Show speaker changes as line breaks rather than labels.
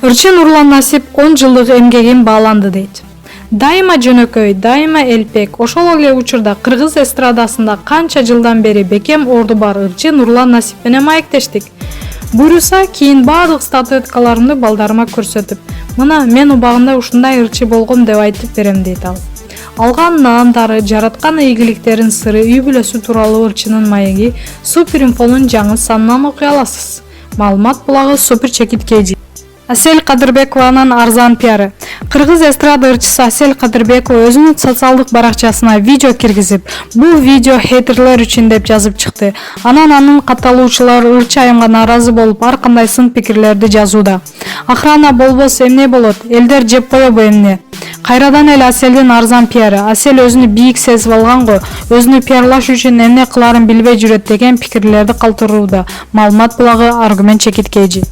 Ырчы Нурлан Насип 10 жылдык эмгегин бааланды дейт. Дайыма жөнөкөй, дайыма элпек. Ошол эле учурда кыргыз эстрадасында канча жылдан бери бекем орду бар ырчы Нурлан Насип менен маектештик. Буюрса, кийин баардык статуэткаларымды балдарыма көрсөтүп, мына мен убагында ушундай ырчы болгом деп айтып берем дейт ал. Алган наандары, жараткан ийгиликтерин сыры, үй бүлөсү тууралуу ырчынын маеги Суперинфонун жаңы санынан окуй аласыз. Маалымат булагы Супер Чекит KG. Асель Кадырбекованын арзан пиары. Кыргыз эстрада ырчысы Асель Кадырбекова өзүнүн социалдык баракчасына видео киргизип, бул видео хейтерлер үчүн деп жазып чыкты. Анын катталуучулар ырчы айымга нааразы болуп, ар кандай сын пикирлерди жазууда. Охрана болбосо эмне болот? Элдер жеп коебу эмне? Кайрадан эле Аселдин арзан пиары. Асель өзүнү бийик сезип алган го, өзүнү пиарлаш үчүн эмне кыларын билбей жүрөт деген пикирлерди калтырууда. Маалымат булагы Аргумент Чекит KG.